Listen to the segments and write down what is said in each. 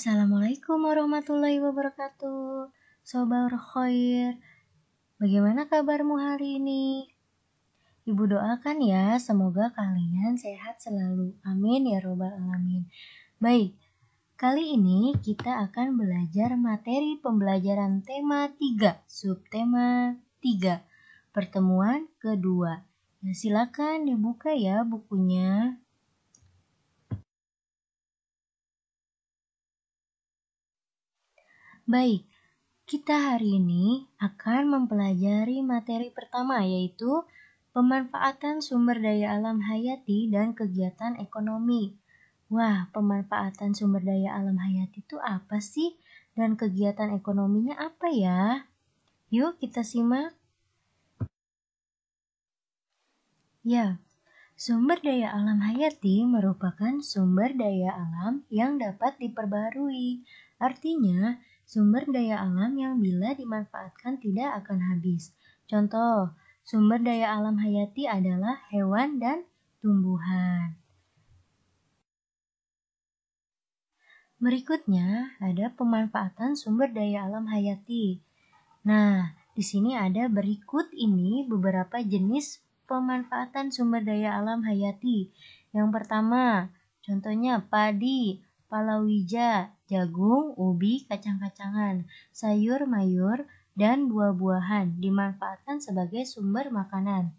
Assalamualaikum warahmatullahi wabarakatuh. Sobat Khair, bagaimana kabarmu hari ini? Ibu doakan ya, semoga kalian sehat selalu. Amin ya robbal alamin. Baik, kali ini kita akan belajar materi pembelajaran tema 3, subtema 3, pertemuan kedua. Ya, silakan dibuka ya bukunya. Baik, kita hari ini akan mempelajari materi pertama, yaitu pemanfaatan sumber daya alam hayati dan kegiatan ekonomi. Wah, pemanfaatan sumber daya alam hayati itu apa sih? Dan kegiatan ekonominya apa ya? Yuk kita simak. Ya, sumber daya alam hayati merupakan sumber daya alam yang dapat diperbarui. Artinya, sumber daya alam yang bila dimanfaatkan tidak akan habis. Contoh, sumber daya alam hayati adalah hewan dan tumbuhan. Berikutnya, ada pemanfaatan sumber daya alam hayati. Nah, di sini ada berikut ini beberapa jenis pemanfaatan sumber daya alam hayati. Yang pertama, contohnya padi, palawija, jagung, ubi, kacang-kacangan, sayur-mayur, dan buah-buahan dimanfaatkan sebagai sumber makanan.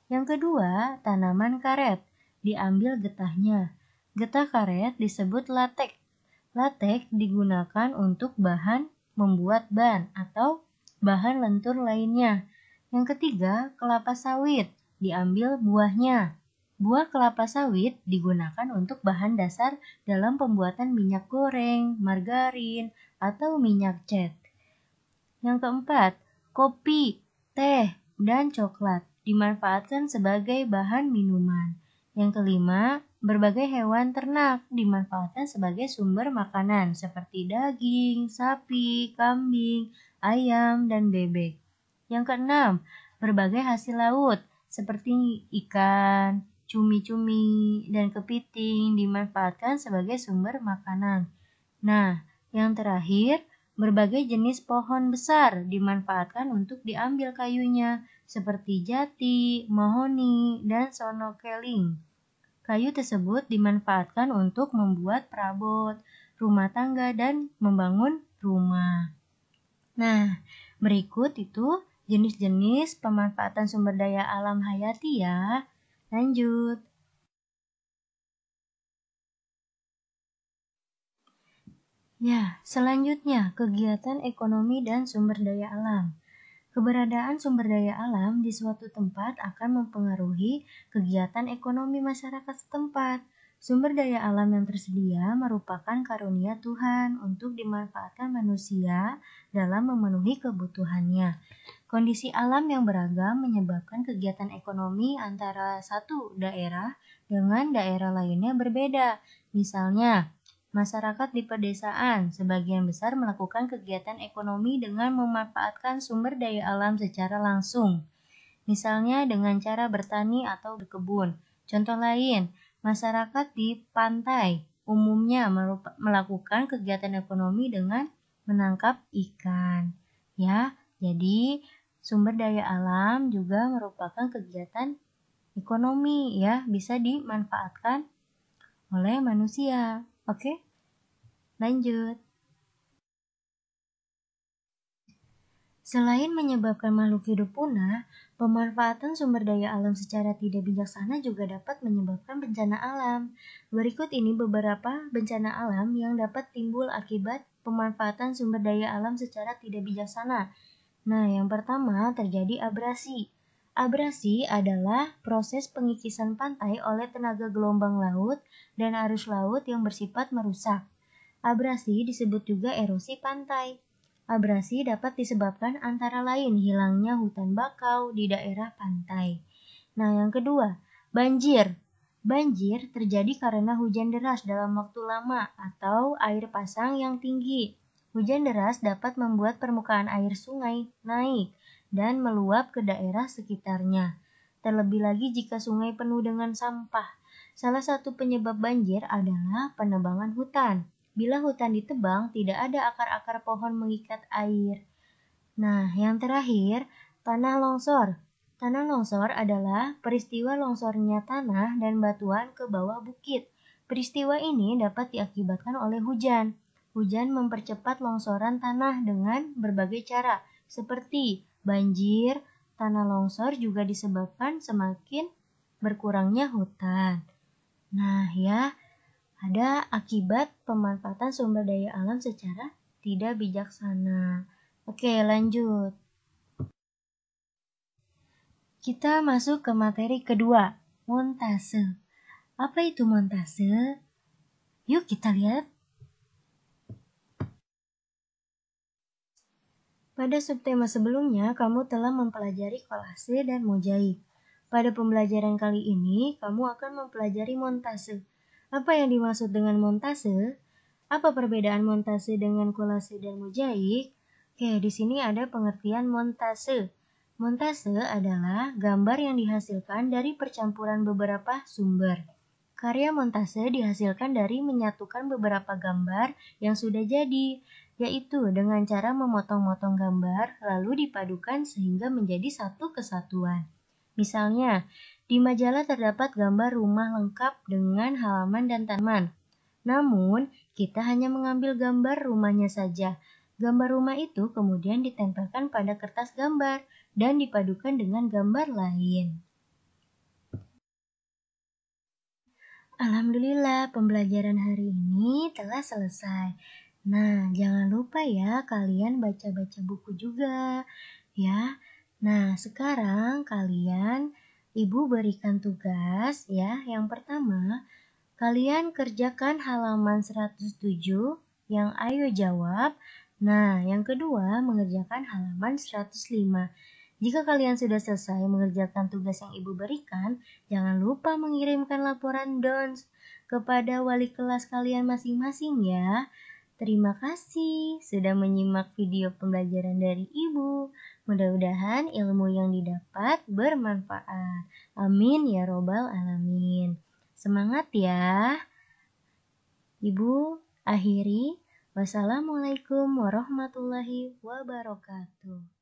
Yang kedua, tanaman karet, diambil getahnya. Getah karet disebut latek. Latek digunakan untuk bahan membuat ban atau bahan lentur lainnya. Yang ketiga, kelapa sawit, diambil buahnya. Buah kelapa sawit digunakan untuk bahan dasar dalam pembuatan minyak goreng, margarin, atau minyak cat. Yang keempat, kopi, teh, dan coklat dimanfaatkan sebagai bahan minuman. Yang kelima, berbagai hewan ternak dimanfaatkan sebagai sumber makanan seperti daging, sapi, kambing, ayam, dan bebek. Yang keenam, berbagai hasil laut seperti ikan, cumi-cumi, dan kepiting dimanfaatkan sebagai sumber makanan. Nah, yang terakhir, berbagai jenis pohon besar dimanfaatkan untuk diambil kayunya seperti jati, mahoni, dan sonokeling. Kayu tersebut dimanfaatkan untuk membuat perabot, rumah tangga, dan membangun rumah. Nah, berikut itu jenis-jenis pemanfaatan sumber daya alam hayati ya. Lanjut. Ya, selanjutnya kegiatan ekonomi dan sumber daya alam. Keberadaan sumber daya alam di suatu tempat akan mempengaruhi kegiatan ekonomi masyarakat setempat. Sumber daya alam yang tersedia merupakan karunia Tuhan untuk dimanfaatkan manusia dalam memenuhi kebutuhannya. Kondisi alam yang beragam menyebabkan kegiatan ekonomi antara satu daerah dengan daerah lainnya berbeda. Misalnya, masyarakat di pedesaan sebagian besar melakukan kegiatan ekonomi dengan memanfaatkan sumber daya alam secara langsung. Misalnya dengan cara bertani atau berkebun. Contoh lain, masyarakat di pantai umumnya melakukan kegiatan ekonomi dengan menangkap ikan. Ya, jadi sumber daya alam juga merupakan kegiatan ekonomi ya, bisa dimanfaatkan oleh manusia. Oke? Lanjut. Selain menyebabkan makhluk hidup punah, pemanfaatan sumber daya alam secara tidak bijaksana juga dapat menyebabkan bencana alam. Berikut ini beberapa bencana alam yang dapat timbul akibat pemanfaatan sumber daya alam secara tidak bijaksana. Nah, yang pertama terjadi abrasi. Abrasi adalah proses pengikisan pantai oleh tenaga gelombang laut dan arus laut yang bersifat merusak. Abrasi disebut juga erosi pantai. Abrasi dapat disebabkan antara lain hilangnya hutan bakau di daerah pantai. Nah, yang kedua, banjir. Banjir terjadi karena hujan deras dalam waktu lama atau air pasang yang tinggi. Hujan deras dapat membuat permukaan air sungai naik dan meluap ke daerah sekitarnya. Terlebih lagi jika sungai penuh dengan sampah. Salah satu penyebab banjir adalah penebangan hutan. Bila hutan ditebang, tidak ada akar-akar pohon mengikat air. Nah, yang terakhir, tanah longsor. Tanah longsor adalah peristiwa longsornya tanah dan batuan ke bawah bukit. Peristiwa ini dapat diakibatkan oleh hujan. Hujan mempercepat longsoran tanah dengan berbagai cara, seperti banjir. Tanah longsor juga disebabkan semakin berkurangnya hutan. Nah, ya, ada akibat pemanfaatan sumber daya alam secara tidak bijaksana. Oke, lanjut. Kita masuk ke materi kedua, montase. Apa itu montase? Yuk kita lihat. Pada subtema sebelumnya, kamu telah mempelajari kolase dan mozaik. Pada pembelajaran kali ini, kamu akan mempelajari montase. Apa yang dimaksud dengan montase? Apa perbedaan montase dengan kolase dan mozaik? Oke, di sini ada pengertian montase. Montase adalah gambar yang dihasilkan dari percampuran beberapa sumber. Karya montase dihasilkan dari menyatukan beberapa gambar yang sudah jadi, yaitu dengan cara memotong-motong gambar lalu dipadukan sehingga menjadi satu kesatuan. Misalnya, di majalah terdapat gambar rumah lengkap dengan halaman dan tanaman. Namun, kita hanya mengambil gambar rumahnya saja. Gambar rumah itu kemudian ditempelkan pada kertas gambar dan dipadukan dengan gambar lain. Alhamdulillah, pembelajaran hari ini telah selesai. Nah, jangan lupa ya kalian baca-baca buku juga, ya. Nah, sekarang Ibu berikan tugas ya. Yang pertama, kalian kerjakan halaman 107 yang ayo jawab. Nah, yang kedua mengerjakan halaman 105. Jika kalian sudah selesai mengerjakan tugas yang Ibu berikan, jangan lupa mengirimkan laporan DONS kepada wali kelas kalian masing-masing ya. Terima kasih sudah menyimak video pembelajaran dari Ibu. Mudah-mudahan ilmu yang didapat bermanfaat. Amin ya robbal alamin. Semangat ya. Ibu akhiri. Wassalamualaikum warahmatullahi wabarakatuh.